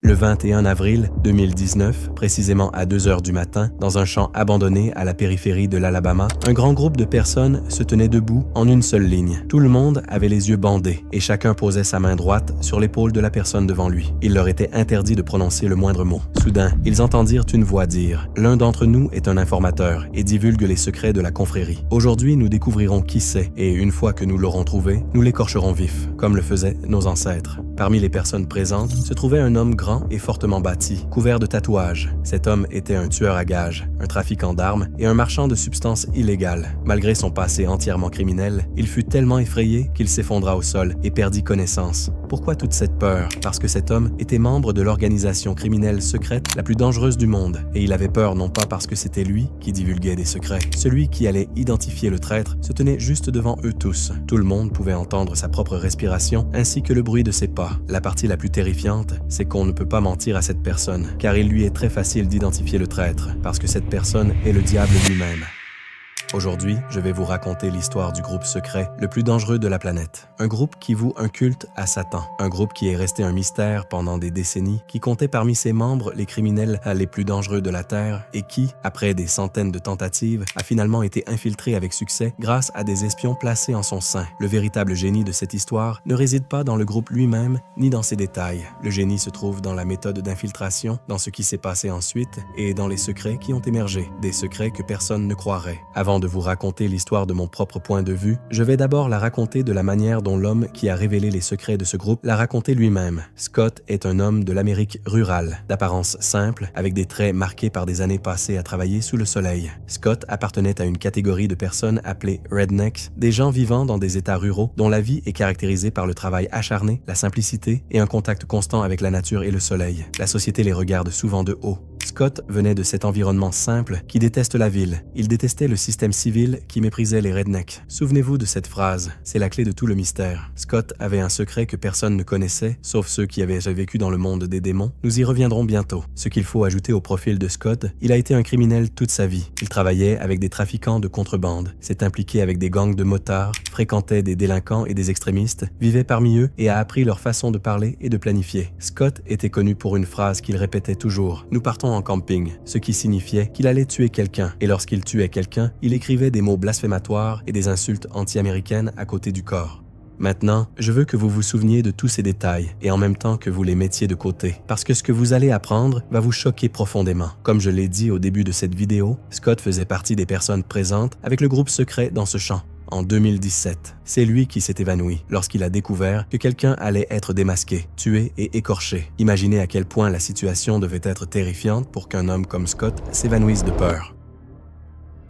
Le 21 avril 2019, précisément à 2 heures du matin, dans un champ abandonné à la périphérie de l'Alabama, un grand groupe de personnes se tenait debout en une seule ligne. Tout le monde avait les yeux bandés et chacun posait sa main droite sur l'épaule de la personne devant lui. Il leur était interdit de prononcer le moindre mot. Soudain, ils entendirent une voix dire « L'un d'entre nous est un informateur et divulgue les secrets de la confrérie. Aujourd'hui, nous découvrirons qui c'est et une fois que nous l'aurons trouvé, nous l'écorcherons vif, comme le faisaient nos ancêtres. » Parmi les personnes présentes se trouvait un homme grand et fortement bâti, couvert de tatouages. Cet homme était un tueur à gages, un trafiquant d'armes et un marchand de substances illégales. Malgré son passé entièrement criminel, il fut tellement effrayé qu'il s'effondra au sol et perdit connaissance. Pourquoi toute cette peur? Parce que cet homme était membre de l'organisation criminelle secrète la plus dangereuse du monde, et il avait peur non pas parce que c'était lui qui divulguait des secrets. Celui qui allait identifier le traître se tenait juste devant eux tous. Tout le monde pouvait entendre sa propre respiration ainsi que le bruit de ses pas. La partie la plus terrifiante, c'est qu'on ne peut pas mentir à cette personne, car il lui est très facile d'identifier le traître, parce que cette personne est le diable lui-même. Aujourd'hui, je vais vous raconter l'histoire du groupe secret le plus dangereux de la planète. Un groupe qui voue un culte à Satan. Un groupe qui est resté un mystère pendant des décennies, qui comptait parmi ses membres les criminels les plus dangereux de la Terre et qui, après des centaines de tentatives, a finalement été infiltré avec succès grâce à des espions placés en son sein. Le véritable génie de cette histoire ne réside pas dans le groupe lui-même ni dans ses détails. Le génie se trouve dans la méthode d'infiltration, dans ce qui s'est passé ensuite et dans les secrets qui ont émergé, des secrets que personne ne croirait. Avant de vous raconter l'histoire de mon propre point de vue, je vais d'abord la raconter de la manière dont l'homme qui a révélé les secrets de ce groupe l'a raconté lui-même. Scott est un homme de l'Amérique rurale, d'apparence simple, avec des traits marqués par des années passées à travailler sous le soleil. Scott appartenait à une catégorie de personnes appelées rednecks, des gens vivant dans des états ruraux dont la vie est caractérisée par le travail acharné, la simplicité et un contact constant avec la nature et le soleil. La société les regarde souvent de haut. Scott venait de cet environnement simple qui déteste la ville. Il détestait le système civil qui méprisait les rednecks. Souvenez-vous de cette phrase, c'est la clé de tout le mystère. Scott avait un secret que personne ne connaissait, sauf ceux qui avaient vécu dans le monde des démons. Nous y reviendrons bientôt. Ce qu'il faut ajouter au profil de Scott, il a été un criminel toute sa vie. Il travaillait avec des trafiquants de contrebande, s'est impliqué avec des gangs de motards, fréquentait des délinquants et des extrémistes, vivait parmi eux et a appris leur façon de parler et de planifier. Scott était connu pour une phrase qu'il répétait toujours, « Nous partons en camping », ce qui signifiait qu'il allait tuer quelqu'un, et lorsqu'il tuait quelqu'un, il écrivait des mots blasphématoires et des insultes anti-américaines à côté du corps. Maintenant, je veux que vous vous souveniez de tous ces détails et en même temps que vous les mettiez de côté, parce que ce que vous allez apprendre va vous choquer profondément. Comme je l'ai dit au début de cette vidéo, Scott faisait partie des personnes présentes avec le groupe secret dans ce champ. En 2017, c'est lui qui s'est évanoui lorsqu'il a découvert que quelqu'un allait être démasqué, tué et écorché. Imaginez à quel point la situation devait être terrifiante pour qu'un homme comme Scott s'évanouisse de peur.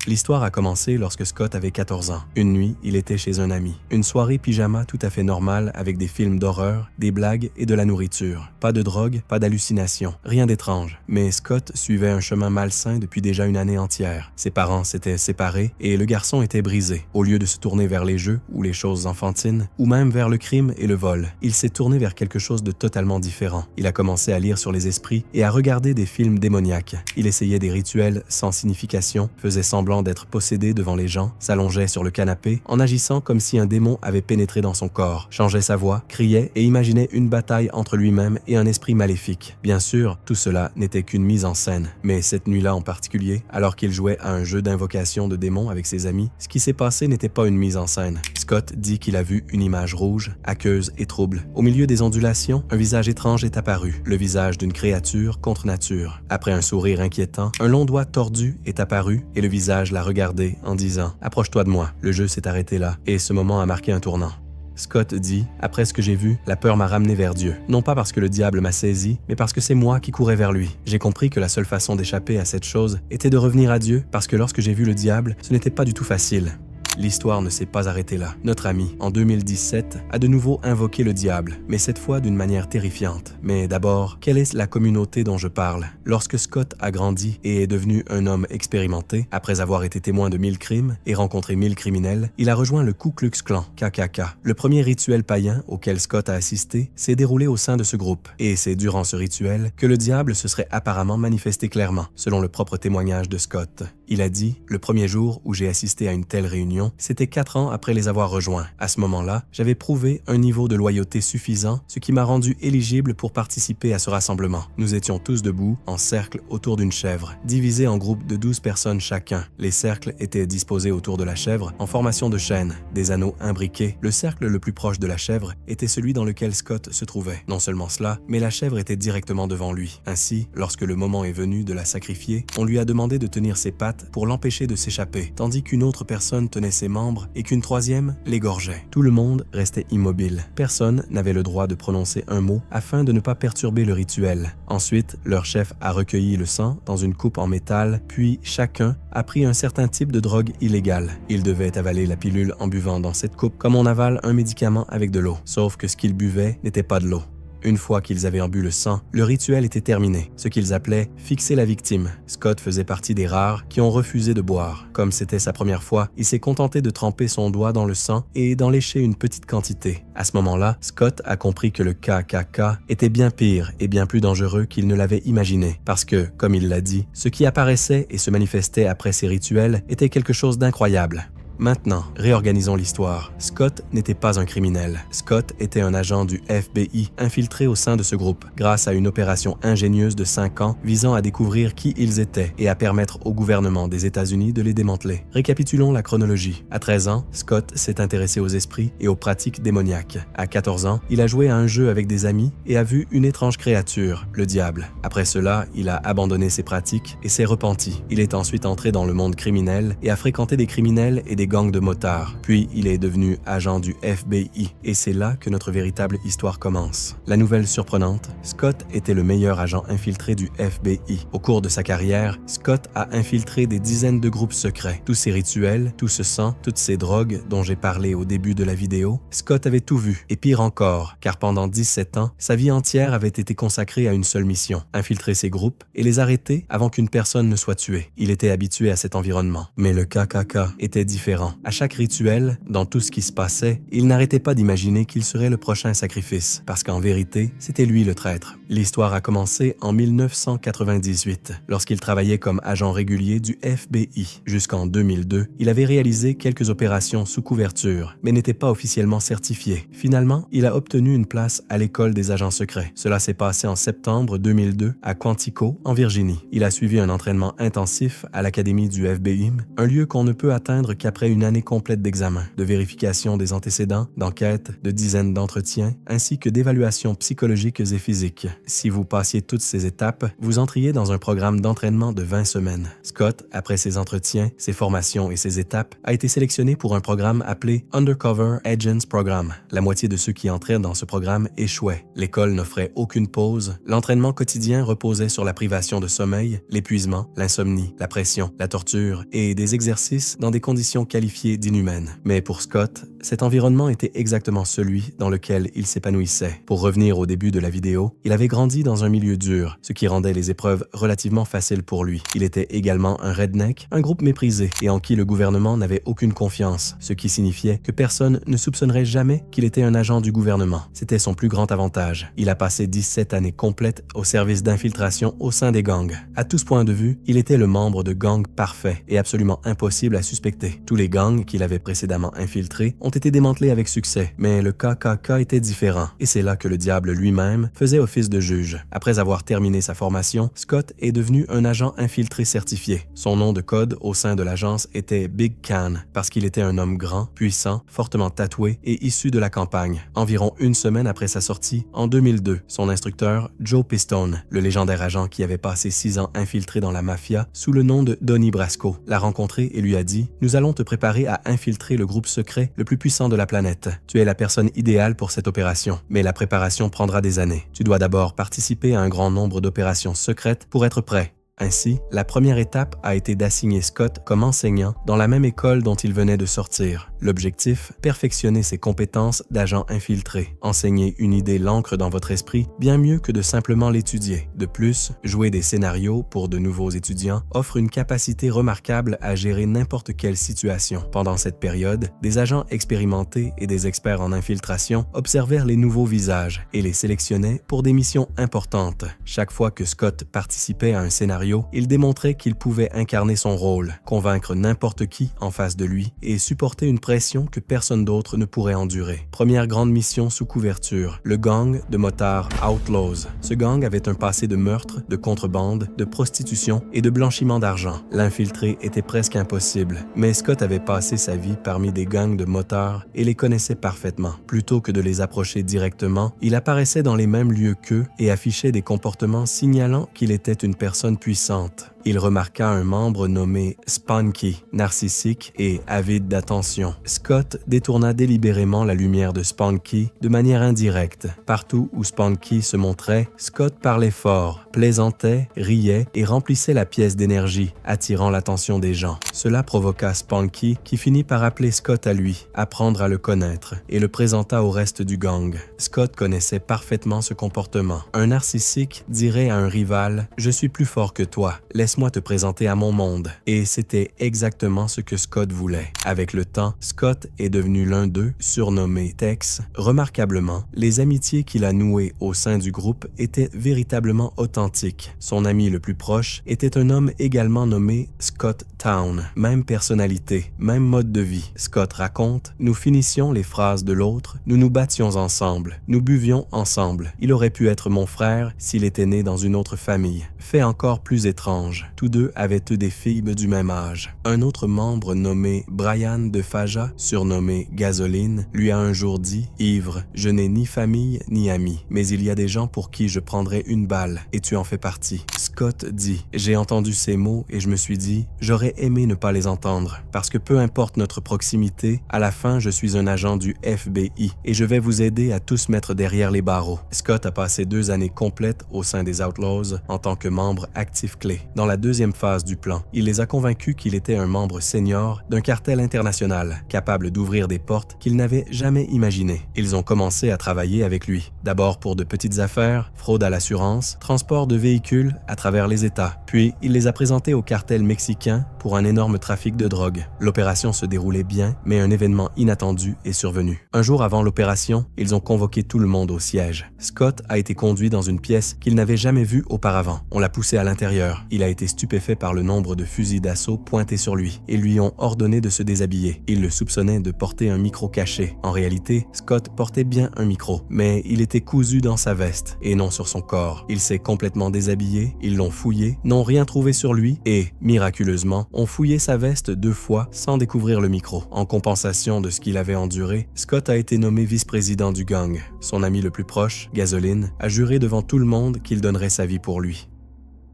L'histoire a commencé lorsque Scott avait 14 ans. Une nuit, il était chez un ami. Une soirée pyjama tout à fait normale avec des films d'horreur, des blagues et de la nourriture. Pas de drogue, pas d'hallucination, rien d'étrange. Mais Scott suivait un chemin malsain depuis déjà une année entière. Ses parents s'étaient séparés et le garçon était brisé. Au lieu de se tourner vers les jeux ou les choses enfantines, ou même vers le crime et le vol, il s'est tourné vers quelque chose de totalement différent. Il a commencé à lire sur les esprits et à regarder des films démoniaques. Il essayait des rituels sans signification, faisait semblant d'être possédé devant les gens, s'allongeait sur le canapé en agissant comme si un démon avait pénétré dans son corps, changeait sa voix, criait et imaginait une bataille entre lui-même et un esprit maléfique. Bien sûr, tout cela n'était qu'une mise en scène, mais cette nuit-là en particulier, alors qu'il jouait à un jeu d'invocation de démons avec ses amis, ce qui s'est passé n'était pas une mise en scène. Scott dit qu'il a vu une image rouge, aqueuse et trouble. Au milieu des ondulations, un visage étrange est apparu, le visage d'une créature contre nature. Après un sourire inquiétant, un long doigt tordu est apparu et le visage l'a regardé en disant « Approche-toi de moi ». Le jeu s'est arrêté là et ce moment a marqué un tournant. Scott dit « Après ce que j'ai vu, la peur m'a ramené vers Dieu. Non pas parce que le diable m'a saisi, mais parce que c'est moi qui courais vers lui. J'ai compris que la seule façon d'échapper à cette chose était de revenir à Dieu parce que lorsque j'ai vu le diable, ce n'était pas du tout facile. » L'histoire ne s'est pas arrêtée là. Notre ami, en 2017, a de nouveau invoqué le diable, mais cette fois d'une manière terrifiante. Mais d'abord, quelle est la communauté dont je parle? Lorsque Scott a grandi et est devenu un homme expérimenté, après avoir été témoin de 1000 crimes et rencontré 1000 criminels, il a rejoint le Ku Klux Klan, KKK. Le premier rituel païen auquel Scott a assisté s'est déroulé au sein de ce groupe, et c'est durant ce rituel que le diable se serait apparemment manifesté clairement, selon le propre témoignage de Scott. Il a dit « Le premier jour où j'ai assisté à une telle réunion, compagnons, c'était 4 ans après les avoir rejoints. À ce moment-là, j'avais prouvé un niveau de loyauté suffisant, ce qui m'a rendu éligible pour participer à ce rassemblement. Nous étions tous debout, en cercle autour d'une chèvre, divisés en groupes de 12 personnes chacun. Les cercles étaient disposés autour de la chèvre en formation de chaîne, des anneaux imbriqués. Le cercle le plus proche de la chèvre était celui dans lequel Scott se trouvait. Non seulement cela, mais la chèvre était directement devant lui. Ainsi, lorsque le moment est venu de la sacrifier, on lui a demandé de tenir ses pattes pour l'empêcher de s'échapper, tandis qu'une autre personne tenait ses membres et qu'une troisième l'égorgeait. Tout le monde restait immobile. Personne n'avait le droit de prononcer un mot afin de ne pas perturber le rituel. Ensuite, leur chef a recueilli le sang dans une coupe en métal, puis chacun a pris un certain type de drogue illégale. Il devait avaler la pilule en buvant dans cette coupe comme on avale un médicament avec de l'eau, sauf que ce qu'il buvait n'était pas de l'eau. Une fois qu'ils avaient bu le sang, le rituel était terminé, ce qu'ils appelaient « fixer la victime ». Scott faisait partie des rares qui ont refusé de boire. Comme c'était sa première fois, il s'est contenté de tremper son doigt dans le sang et d'en lécher une petite quantité. À ce moment-là, Scott a compris que le KKK était bien pire et bien plus dangereux qu'il ne l'avait imaginé, parce que, comme il l'a dit, ce qui apparaissait et se manifestait après ces rituels était quelque chose d'incroyable. Maintenant, réorganisons l'histoire. Scott n'était pas un criminel. Scott était un agent du FBI infiltré au sein de ce groupe, grâce à une opération ingénieuse de 5 ans visant à découvrir qui ils étaient et à permettre au gouvernement des États-Unis de les démanteler. Récapitulons la chronologie. À 13 ans, Scott s'est intéressé aux esprits et aux pratiques démoniaques. À 14 ans, il a joué à un jeu avec des amis et a vu une étrange créature, le diable. Après cela, il a abandonné ses pratiques et s'est repenti. Il est ensuite entré dans le monde criminel et a fréquenté des criminels et des gangs de motards. Puis, il est devenu agent du FBI. Et c'est là que notre véritable histoire commence. La nouvelle surprenante, Scott était le meilleur agent infiltré du FBI. Au cours de sa carrière, Scott a infiltré des dizaines de groupes secrets. Tous ces rituels, tout ce sang, toutes ces drogues dont j'ai parlé au début de la vidéo, Scott avait tout vu. Et pire encore, car pendant 17 ans, sa vie entière avait été consacrée à une seule mission, infiltrer ces groupes et les arrêter avant qu'une personne ne soit tuée. Il était habitué à cet environnement. Mais le KKK était différent. À chaque rituel, dans tout ce qui se passait, il n'arrêtait pas d'imaginer qu'il serait le prochain sacrifice, parce qu'en vérité, c'était lui le traître. L'histoire a commencé en 1998, lorsqu'il travaillait comme agent régulier du FBI. Jusqu'en 2002, il avait réalisé quelques opérations sous couverture, mais n'était pas officiellement certifié. Finalement, il a obtenu une place à l'école des agents secrets. Cela s'est passé en septembre 2002 à Quantico, en Virginie. Il a suivi un entraînement intensif à l'académie du FBI, un lieu qu'on ne peut atteindre qu'après une année complète d'examen, de vérification des antécédents, d'enquêtes, de dizaines d'entretiens, ainsi que d'évaluations psychologiques et physiques. Si vous passiez toutes ces étapes, vous entriez dans un programme d'entraînement de 20 semaines. Scott, après ses entretiens, ses formations et ses étapes, a été sélectionné pour un programme appelé Undercover Agents Program. La moitié de ceux qui entraient dans ce programme échouaient. L'école n'offrait aucune pause. L'entraînement quotidien reposait sur la privation de sommeil, l'épuisement, l'insomnie, la pression, la torture et des exercices dans des conditions qualifiées d'inhumaines. Mais pour Scott, cet environnement était exactement celui dans lequel il s'épanouissait. Pour revenir au début de la vidéo, il avait grandi dans un milieu dur, ce qui rendait les épreuves relativement faciles pour lui. Il était également un redneck, un groupe méprisé et en qui le gouvernement n'avait aucune confiance, ce qui signifiait que personne ne soupçonnerait jamais qu'il était un agent du gouvernement. C'était son plus grand avantage. Il a passé 17 années complètes au service d'infiltration au sein des gangs. À tout ce point de vue, il était le membre de gangs parfait et absolument impossible à suspecter. Tous les gangs qu'il avait précédemment infiltrés ont été démantelés avec succès, mais le KKK était différent, et c'est là que le diable lui-même faisait office de juge. Après avoir terminé sa formation, Scott est devenu un agent infiltré certifié. Son nom de code au sein de l'agence était Big Can, parce qu'il était un homme grand, puissant, fortement tatoué et issu de la campagne. Environ une semaine après sa sortie, en 2002, son instructeur, Joe Pistone, le légendaire agent qui avait passé 6 ans infiltré dans la mafia sous le nom de Donnie Brasco, l'a rencontré et lui a dit « Nous allons te préparer à infiltrer le groupe secret le plus puissant de la planète. Tu es la personne idéale pour cette opération, mais la préparation prendra des années. Tu dois d'abord participer à un grand nombre d'opérations secrètes pour être prêt. » Ainsi, la première étape a été d'assigner Scott comme enseignant dans la même école dont il venait de sortir. L'objectif, perfectionner ses compétences d'agent infiltré. Enseigner une idée l'ancre dans votre esprit bien mieux que de simplement l'étudier. De plus, jouer des scénarios pour de nouveaux étudiants offre une capacité remarquable à gérer n'importe quelle situation. Pendant cette période, des agents expérimentés et des experts en infiltration observèrent les nouveaux visages et les sélectionnaient pour des missions importantes. Chaque fois que Scott participait à un scénario, scénario, il démontrait qu'il pouvait incarner son rôle, convaincre n'importe qui en face de lui et supporter une pression que personne d'autre ne pourrait endurer. Première grande mission sous couverture, le gang de motards Outlaws. Ce gang avait un passé de meurtre, de contrebande, de prostitution et de blanchiment d'argent. L'infiltrer était presque impossible, mais Scott avait passé sa vie parmi des gangs de motards et les connaissait parfaitement. Plutôt que de les approcher directement, il apparaissait dans les mêmes lieux qu'eux et affichait des comportements signalant qu'il était une personne puissante. Il remarqua un membre nommé Spunky, narcissique et avide d'attention. Scott détourna délibérément la lumière de Spunky de manière indirecte. Partout où Spunky se montrait, Scott parlait fort, plaisantait, riait et remplissait la pièce d'énergie, attirant l'attention des gens. Cela provoqua Spunky qui finit par appeler Scott à lui, apprendre à le connaître et le présenta au reste du gang. Scott connaissait parfaitement ce comportement. Un narcissique dirait à un rival « Je suis plus fort que toi, laisse-moi te présenter à mon monde ». Et c'était exactement ce que Scott voulait. Avec le temps, Scott est devenu l'un d'eux, surnommé Tex. Remarquablement, les amitiés qu'il a nouées au sein du groupe étaient véritablement authentiques. Son ami le plus proche était un homme également nommé Scott Town. Même personnalité, même mode de vie. Scott raconte « Nous finissions les phrases de l'autre, nous nous battions ensemble, nous buvions ensemble. Il aurait pu être mon frère s'il était né dans une autre famille. » Fait encore plus étrange, tous deux avaient eu des filles du même âge. Un autre membre nommé Brian de Faja, surnommé Gasoline, lui a un jour dit « Ivre, je n'ai ni famille ni amis, mais il y a des gens pour qui je prendrais une balle et tu en fais partie. » Scott dit « J'ai entendu ces mots et je me suis dit « J'aurais aimé ne pas les entendre, parce que peu importe notre proximité, à la fin je suis un agent du FBI et je vais vous aider à tous mettre derrière les barreaux. » Scott a passé 2 années complètes au sein des Outlaws en tant que membre actif clé. Dans la deuxième phase du plan, il les a convaincus qu'il était un membre senior d'un cartel international, capable d'ouvrir des portes qu'ils n'avaient jamais imaginées. Ils ont commencé à travailler avec lui. D'abord pour de petites affaires, fraude à l'assurance, transport de véhicules à travers les États. Puis, il les a présentés au cartel mexicain pour un énorme trafic de drogue. L'opération se déroulait bien, mais un événement inattendu est survenu. Un jour avant l'opération, ils ont convoqué tout le monde au siège. Scott a été conduit dans une pièce qu'il n'avait jamais vue auparavant. On l'a poussé à l'intérieur. Il a été stupéfait par le nombre de fusils d'assaut pointés sur lui et lui ont ordonné de se déshabiller. Ils le soupçonnaient de porter un micro caché. En réalité, Scott portait bien un micro, mais il était cousu dans sa veste et non sur son corps. Il s'est complètement déshabillé, ils l'ont fouillé, n'ont rien trouvé sur lui et, miraculeusement, ont fouillé sa veste 2 fois sans découvrir le micro. En compensation de ce qu'il avait enduré, Scott a été nommé vice-président du gang. Son ami le plus proche, Gasoline, a juré devant tout le monde qu'il donnerait sa vie pour lui.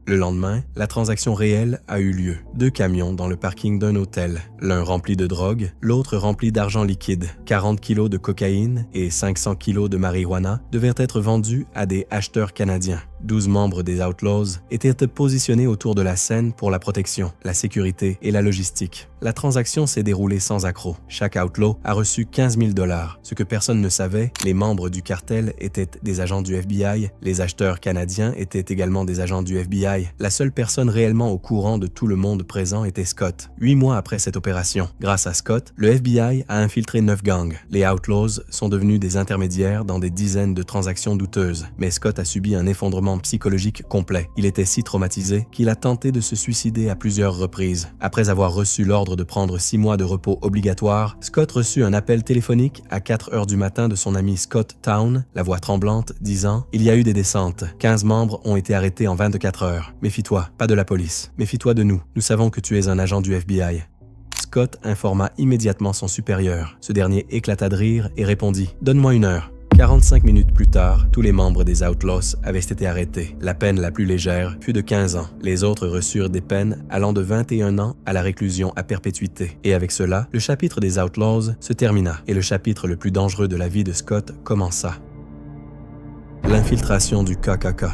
Le lendemain, la transaction réelle a eu lieu. 2 camions dans le parking d'un hôtel, l'un rempli de drogue, l'autre rempli d'argent liquide. 40 kilos de cocaïne et 500 kilos de marijuana devaient être vendus à des acheteurs canadiens. 12 membres des Outlaws étaient positionnés autour de la scène pour la protection, la sécurité et la logistique. La transaction s'est déroulée sans accroc. Chaque Outlaw a reçu 15 000 $. Ce que personne ne savait, les membres du cartel étaient des agents du FBI, les acheteurs canadiens étaient également des agents du FBI. La seule personne réellement au courant de tout le monde présent était Scott. 8 mois après cette opération, grâce à Scott, le FBI a infiltré 9 gangs. Les Outlaws sont devenus des intermédiaires dans des dizaines de transactions douteuses, mais Scott a subi un effondrement psychologique complet. Il était si traumatisé qu'il a tenté de se suicider à plusieurs reprises. Après avoir reçu l'ordre de prendre 6 mois de repos obligatoire, Scott reçut un appel téléphonique à 4 heures du matin de son ami Scott Town, la voix tremblante, disant « Il y a eu des descentes. 15 membres ont été arrêtés en 24 heures. Méfie-toi, pas de la police. Méfie-toi de nous. Nous savons que tu es un agent du FBI. » Scott informa immédiatement son supérieur. Ce dernier éclata de rire et répondit « Donne-moi 1 heure. » 45 minutes plus tard, tous les membres des Outlaws avaient été arrêtés. La peine la plus légère fut de 15 ans. Les autres reçurent des peines allant de 21 ans à la réclusion à perpétuité. Et avec cela, le chapitre des Outlaws se termina et le chapitre le plus dangereux de la vie de Scott commença. L'infiltration du KKK.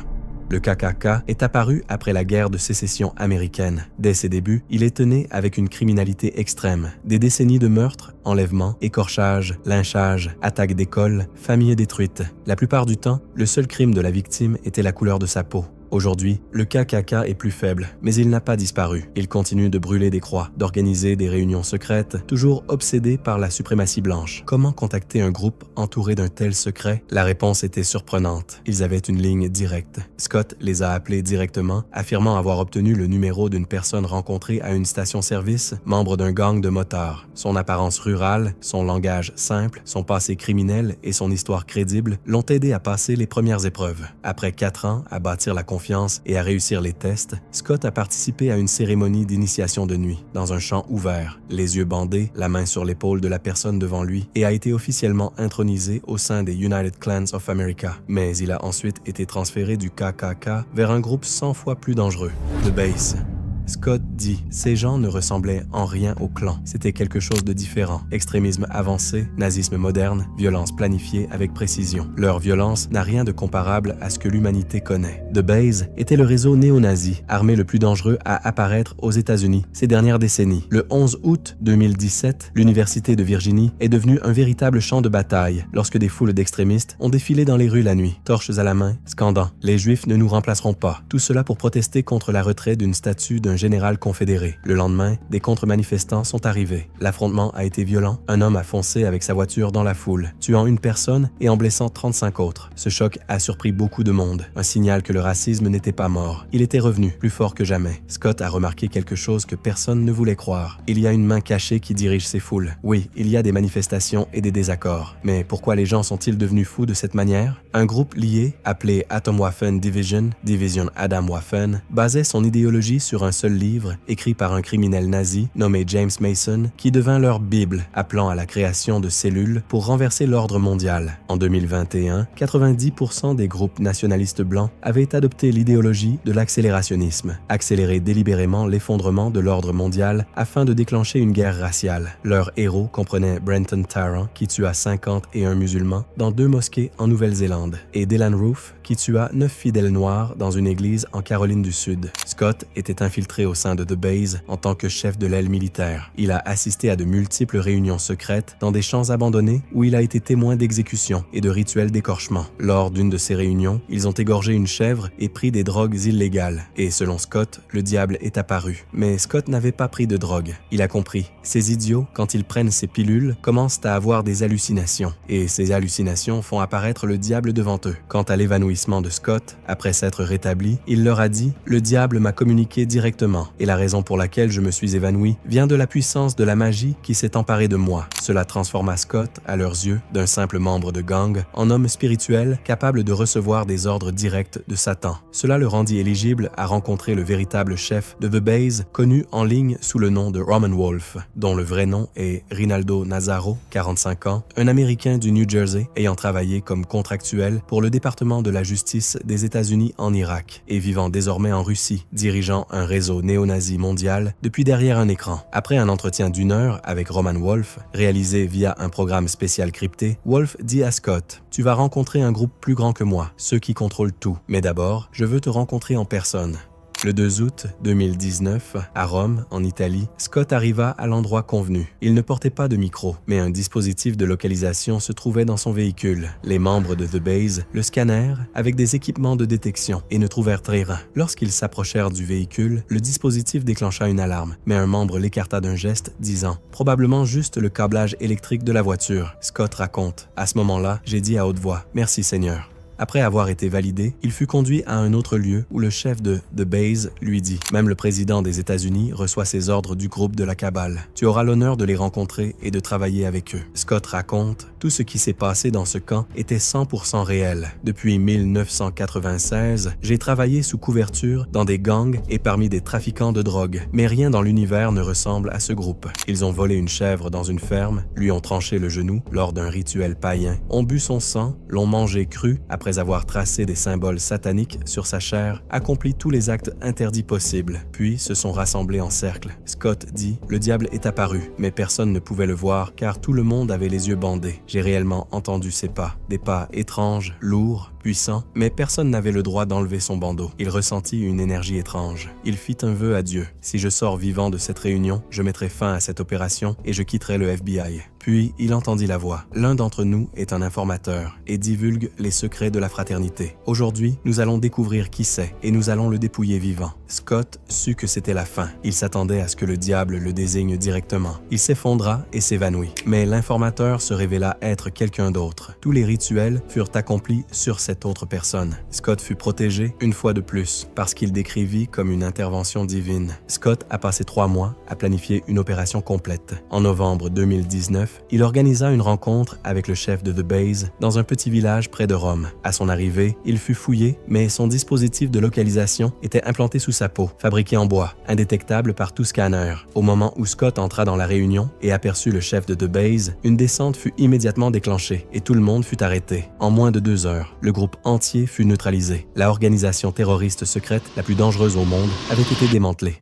Le KKK est apparu après la guerre de sécession américaine. Dès ses débuts, il est né avec une criminalité extrême. Des décennies de meurtres, enlèvements, écorchages, lynchages, attaques d'écoles, familles détruites. La plupart du temps, le seul crime de la victime était la couleur de sa peau. Aujourd'hui, le KKK est plus faible, mais il n'a pas disparu. Il continue de brûler des croix, d'organiser des réunions secrètes, toujours obsédé par la suprématie blanche. Comment contacter un groupe entouré d'un tel secret? La réponse était surprenante. Ils avaient une ligne directe. Scott les a appelés directement, affirmant avoir obtenu le numéro d'une personne rencontrée à une station-service, membre d'un gang de motards. Son apparence rurale, son langage simple, son passé criminel et son histoire crédible l'ont aidé à passer les premières épreuves. Après 4 ans à bâtir la confiance et à réussir les tests, Scott a participé à une cérémonie d'initiation de nuit, dans un champ ouvert, les yeux bandés, la main sur l'épaule de la personne devant lui, et a été officiellement intronisé au sein des United Clans of America. Mais il a ensuite été transféré du KKK vers un groupe 100 fois plus dangereux, The Base. Scott dit « Ces gens ne ressemblaient en rien au clan. C'était quelque chose de différent. Extrémisme avancé, nazisme moderne, violence planifiée avec précision. Leur violence n'a rien de comparable à ce que l'humanité connaît. The Base était le réseau néo-nazi, armé le plus dangereux à apparaître aux États-Unis ces dernières décennies. Le 11 août 2017, l'Université de Virginie est devenue un véritable champ de bataille lorsque des foules d'extrémistes ont défilé dans les rues la nuit, torches à la main, scandant « Les Juifs ne nous remplaceront pas ». Tout cela pour protester contre la retrait d'une statue d'un général confédéré. Le lendemain, des contre-manifestants sont arrivés. L'affrontement a été violent. Un homme a foncé avec sa voiture dans la foule, tuant une personne et en blessant 35 autres. Ce choc a surpris beaucoup de monde. Un signal que le racisme n'était pas mort. Il était revenu, plus fort que jamais. Scott a remarqué quelque chose que personne ne voulait croire. Il y a une main cachée qui dirige ces foules. Oui, il y a des manifestations et des désaccords. Mais pourquoi les gens sont-ils devenus fous de cette manière? Un groupe lié, appelé Atomwaffen Division, Division Adam Waffen, basait son idéologie sur un seul livre écrit par un criminel nazi nommé James Mason qui devint leur Bible, appelant à la création de cellules pour renverser l'ordre mondial. En 2021, 90% des groupes nationalistes blancs avaient adopté l'idéologie de l'accélérationnisme, accélérer délibérément l'effondrement de l'ordre mondial afin de déclencher une guerre raciale. Leurs héros comprenaient Brenton Tarrant qui tua 51 musulmans dans 2 mosquées en Nouvelle-Zélande et Dylann Roof qui tua 9 fidèles noirs dans une église en Caroline du Sud. Scott était infiltré au sein de The Base en tant que chef de l'aile militaire. Il a assisté à de multiples réunions secrètes dans des champs abandonnés où il a été témoin d'exécutions et de rituels d'écorchement. Lors d'une de ces réunions, ils ont égorgé une chèvre et pris des drogues illégales. Et selon Scott, le diable est apparu. Mais Scott n'avait pas pris de drogue. Il a compris. Ces idiots, quand ils prennent ces pilules, commencent à avoir des hallucinations. Et ces hallucinations font apparaître le diable devant eux. Quant à l'évanouissement de Scott, après s'être rétabli, il leur a dit « Le diable m'a communiqué directement. Et la raison pour laquelle je me suis évanoui vient de la puissance de la magie qui s'est emparée de moi. » Cela transforma Scott, à leurs yeux, d'un simple membre de gang, en homme spirituel capable de recevoir des ordres directs de Satan. Cela le rendit éligible à rencontrer le véritable chef de The Base, connu en ligne sous le nom de Roman Wolf, dont le vrai nom est Rinaldo Nazaro, 45 ans, un Américain du New Jersey ayant travaillé comme contractuel pour le département de la justice des États-Unis en Irak et vivant désormais en Russie, dirigeant un réseau néo-nazi mondial depuis derrière un écran. Après un entretien d'1 heure avec Roman Wolf, réalisé via un programme spécial crypté, Wolf dit à Scott « Tu vas rencontrer un groupe plus grand que moi, ceux qui contrôlent tout. Mais d'abord, je veux te rencontrer en personne. » Le 2 août 2019, à Rome, en Italie, Scott arriva à l'endroit convenu. Il ne portait pas de micro, mais un dispositif de localisation se trouvait dans son véhicule. Les membres de The Base le scannèrent avec des équipements de détection et ne trouvèrent rien. Lorsqu'ils s'approchèrent du véhicule, le dispositif déclencha une alarme, mais un membre l'écarta d'un geste, disant « Probablement juste le câblage électrique de la voiture. » Scott raconte « À ce moment-là, j'ai dit à haute voix « Merci Seigneur. » Après avoir été validé, il fut conduit à un autre lieu où le chef de The Base lui dit « Même le président des États-Unis reçoit ses ordres du groupe de la cabale. Tu auras l'honneur de les rencontrer et de travailler avec eux. » Scott raconte « Tout ce qui s'est passé dans ce camp était 100% réel. Depuis 1996, j'ai travaillé sous couverture dans des gangs et parmi des trafiquants de drogue, mais rien dans l'univers ne ressemble à ce groupe. Ils ont volé une chèvre dans une ferme, lui ont tranché le genou lors d'un rituel païen, ont bu son sang, l'ont mangé cru après avoir tracé des symboles sataniques sur sa chair, accompli tous les actes interdits possibles, puis se sont rassemblés en cercle. Scott dit « Le diable est apparu, mais personne ne pouvait le voir car tout le monde avait les yeux bandés. J'ai réellement entendu ses pas, des pas étranges, lourds, puissant, mais personne n'avait le droit d'enlever son bandeau. Il ressentit une énergie étrange. Il fit un vœu à Dieu. Si je sors vivant de cette réunion, je mettrai fin à cette opération et je quitterai le FBI. Puis, il entendit la voix. L'un d'entre nous est un informateur et divulgue les secrets de la fraternité. Aujourd'hui, nous allons découvrir qui c'est et nous allons le dépouiller vivant. Scott sut que c'était la fin. Il s'attendait à ce que le diable le désigne directement. Il s'effondra et s'évanouit. Mais l'informateur se révéla être quelqu'un d'autre. Tous les rituels furent accomplis sur cette autre personne. Scott fut protégé une fois de plus parce qu'il décrivit comme une intervention divine. Scott a passé 3 mois à planifier une opération complète. En novembre 2019, il organisa une rencontre avec le chef de The Base dans un petit village près de Rome. À son arrivée, il fut fouillé, mais son dispositif de localisation était implanté sous sa peau, fabriqué en bois, indétectable par tout scanner. Au moment où Scott entra dans la réunion et aperçut le chef de The Base, une descente fut immédiatement déclenchée et tout le monde fut arrêté. En moins de 2 heures, le groupe entier fut neutralisé. La organisation terroriste secrète la plus dangereuse au monde avait été démantelée.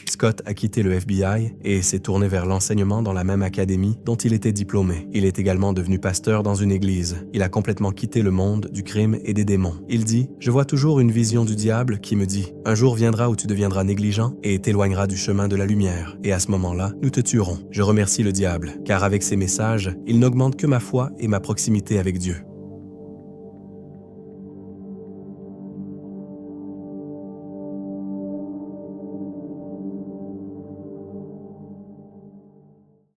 Scott a quitté le FBI et s'est tourné vers l'enseignement dans la même académie dont il était diplômé. Il est également devenu pasteur dans une église. Il a complètement quitté le monde du crime et des démons. Il dit « Je vois toujours une vision du diable qui me dit « Un jour viendra où tu deviendras négligent et t'éloigneras du chemin de la lumière. Et à ce moment-là, nous te tuerons. » Je remercie le diable, car avec ses messages, il n'augmente que ma foi et ma proximité avec Dieu.